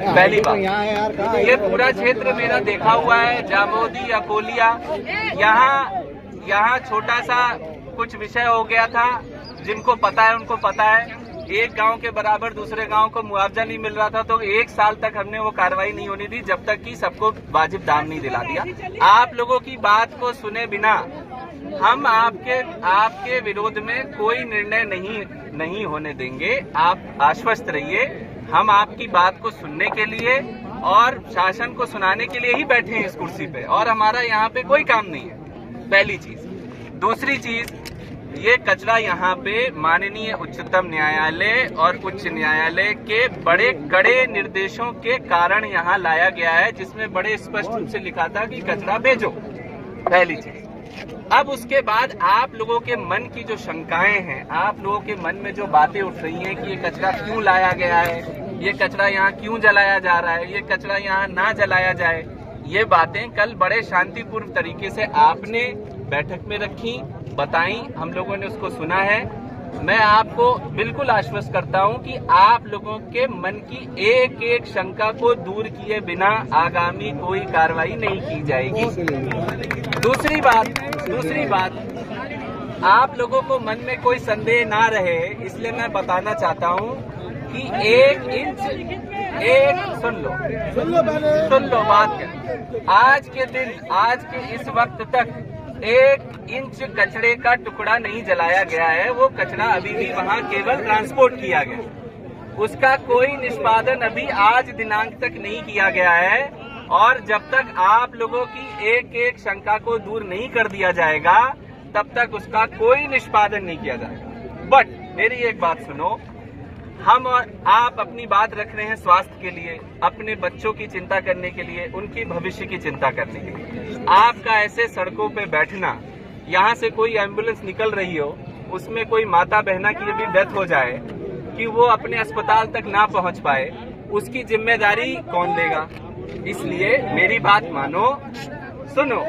पहली बात, ये पूरा क्षेत्र मेरा देखा हुआ है, जामोदी, अकोलिया, यहाँ छोटा सा कुछ विषय हो गया था, जिनको पता है उनको पता है। एक गांव के बराबर दूसरे गांव को मुआवजा नहीं मिल रहा था, तो 1 साल तक हमने वो कार्रवाई नहीं होनी दी जब तक कि सबको वाजिब दाम नहीं दिला दिया। आप लोगों की बात को सुने बिना हम आपके विरोध में कोई निर्णय नहीं होने देंगे। आप आश्वस्त रहिए, हम आपकी बात को सुनने के लिए और शासन को सुनाने के लिए ही बैठे हैं इस कुर्सी पे, और हमारा यहाँ पे कोई काम नहीं है, पहली चीज। दूसरी चीज, ये कचरा यहाँ पे माननीय उच्चतम न्यायालय और उच्च न्यायालय के बड़े कड़े निर्देशों के कारण यहाँ लाया गया है, जिसमें बड़े स्पष्ट रूप से लिखा था कि कचरा भेजो, पहली चीज। अब उसके बाद आप लोगों के मन की जो शंकाएं हैं, आप लोगों के मन में जो बातें उठ रही हैं कि ये कचरा क्यों लाया गया है, ये कचरा यहाँ क्यों जलाया जा रहा है, ये कचरा यहाँ ना जलाया जाए, ये बातें कल बड़े शांतिपूर्ण तरीके से आपने बैठक में रखी, बताई, हम लोगों ने उसको सुना है। मैं आपको बिल्कुल आश्वस्त करता हूं कि आप लोगों के मन की एक एक शंका को दूर किए बिना आगामी कोई कार्रवाई नहीं की जाएगी। दूसरी बात, आप लोगों को मन में कोई संदेह ना रहे, इसलिए मैं बताना चाहता हूं कि 1 इंच सुन लो बात कर। आज के इस वक्त तक 1 इंच कचरे का टुकड़ा नहीं जलाया गया है। वो कचरा अभी भी वहाँ केवल ट्रांसपोर्ट किया गया, उसका कोई निष्पादन अभी आज दिनांक तक नहीं किया गया है। और जब तक आप लोगों की एक एक शंका को दूर नहीं कर दिया जाएगा, तब तक उसका कोई निष्पादन नहीं किया जाएगा। बट मेरी एक बात सुनो, हम और आप अपनी बात रख रहे हैं स्वास्थ्य के लिए, अपने बच्चों की चिंता करने के लिए, उनकी भविष्य की चिंता करने के लिए। आपका ऐसे सड़कों पे बैठना, यहाँ से कोई एम्बुलेंस निकल रही हो, उसमें कोई माता बहना की भी डेथ हो जाए कि वो अपने अस्पताल तक ना पहुँच पाए, उसकी जिम्मेदारी कौन लेगा? इसलिए मेरी बात मानो, सुनो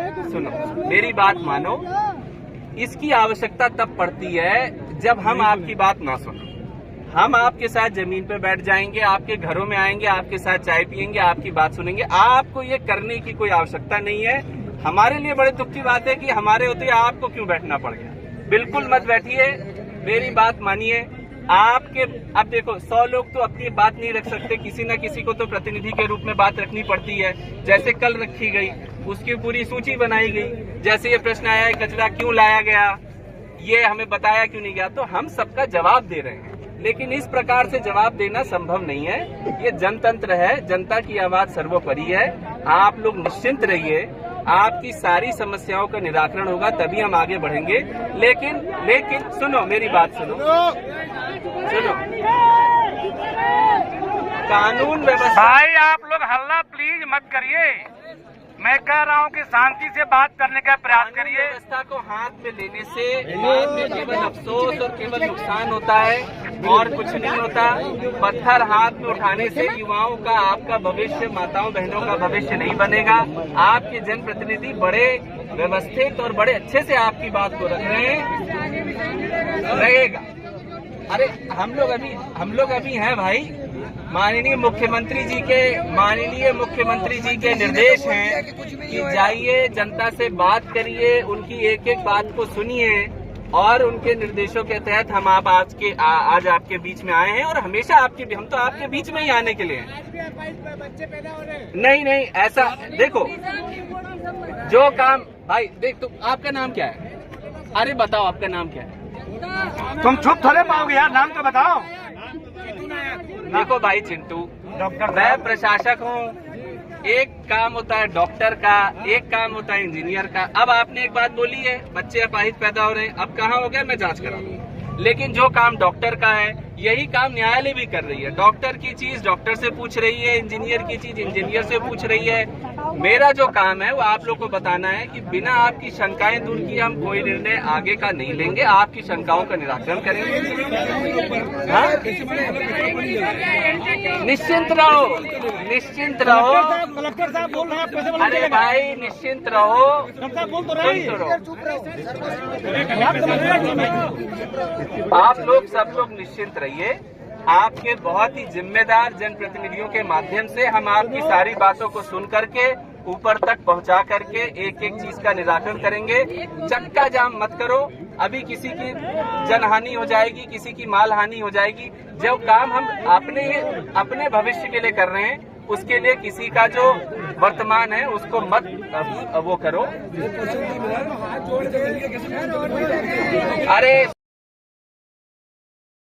मेरी बात मानो। इसकी आवश्यकता तब पड़ती है जब हम आपकी बात ना सुनो। हम आपके साथ जमीन पर बैठ जाएंगे, आपके घरों में आएंगे, आपके साथ चाय पियेंगे, आपकी बात सुनेंगे। आपको ये करने की कोई आवश्यकता नहीं है। हमारे लिए बड़े दुख की बात है कि हमारे होते आपको क्यों बैठना पड़ गया। बिल्कुल मत बैठिए, मेरी बात मानिए। अब देखो, 100 लोग तो अपनी बात नहीं रख सकते, किसी न किसी को तो प्रतिनिधि के रूप में बात रखनी पड़ती है। जैसे कल रखी गई, उसकी पूरी सूची बनाई गई। जैसे ये प्रश्न आया है कचरा क्यों लाया गया, ये हमें बताया क्यों नहीं गया, तो हम सबका जवाब दे रहे हैं। लेकिन इस प्रकार से जवाब देना संभव नहीं है। ये जनतंत्र है, जनता की आवाज सर्वोपरि है। आप लोग निश्चिंत रहिए, आपकी सारी समस्याओं का निराकरण होगा, तभी हम आगे बढ़ेंगे। लेकिन सुनो मेरी बात, सुनो कानून व्यवस्था। भाई आप लोग हल्ला प्लीज मत करिए, मैं कह रहा हूँ कि शांति से बात करने का प्रयास करिए। व्यवस्था को हाथ में लेने से बाद में केवल अफसोस और केवल नुकसान होता है, और कुछ नहीं होता। पत्थर हाथ में उठाने से युवाओं का, आपका भविष्य, माताओं बहनों का भविष्य नहीं बनेगा। आपके जनप्रतिनिधि बड़े व्यवस्थित और बड़े अच्छे से आपकी बात को रख रहे हैं, रहेगा। अरे हम लोग अभी हैं भाई। माननीय मुख्यमंत्री जी के निर्देश हैं कि जाइए, जनता से बात करिए, उनकी एक एक बात को सुनिए, और उनके निर्देशों के तहत हम आज आपके बीच में आए हैं। और हमेशा हम तो आपके बीच में ही आने के लिए हैं। बच्चे पैदा हो रहे हैं। नहीं, ऐसा देखो, जो काम भाई देख, तुम, आपका नाम क्या है? अरे बताओ, आपका नाम क्या है? तुम चुप थोड़े पाओगे यार, नाम तो बताओ। देखो भाई चिंटू, मैं प्रशासक हूँ। एक काम होता है डॉक्टर का, एक काम होता है इंजीनियर का। अब आपने एक बात बोली है, बच्चे अपाहिज पैदा हो रहे हैं, अब कहाँ हो गया मैं जांच करा दूंगा। लेकिन जो काम डॉक्टर का है, यही काम न्यायालय भी कर रही है। डॉक्टर की चीज डॉक्टर से पूछ रही है, इंजीनियर की चीज इंजीनियर से पूछ रही है। मेरा जो काम है वो आप लोग को बताना है कि बिना आपकी शंकाएं दूर किए हम कोई निर्णय आगे का नहीं लेंगे। आपकी शंकाओं का निराकरण करेंगे। हाँ? निश्चिंत रहो। कलेक्टर साहब बोल रहे हैं। अरे भाई निश्चिंत रहो, बोल तो रहे आप लोग सब लोग निश्चिंत रहिए। आपके बहुत ही जिम्मेदार जनप्रतिनिधियों के माध्यम से हम आपकी सारी बातों को सुन करके ऊपर तक पहुंचा करके एक एक चीज का निराकरण करेंगे। चक्का जाम मत करो, अभी किसी की जनहानि हो जाएगी, किसी की माल हानि हो जाएगी। जो काम हम अपने भविष्य के लिए कर रहे हैं, उसके लिए किसी का जो वर्तमान है उसको मत वो करो। अरे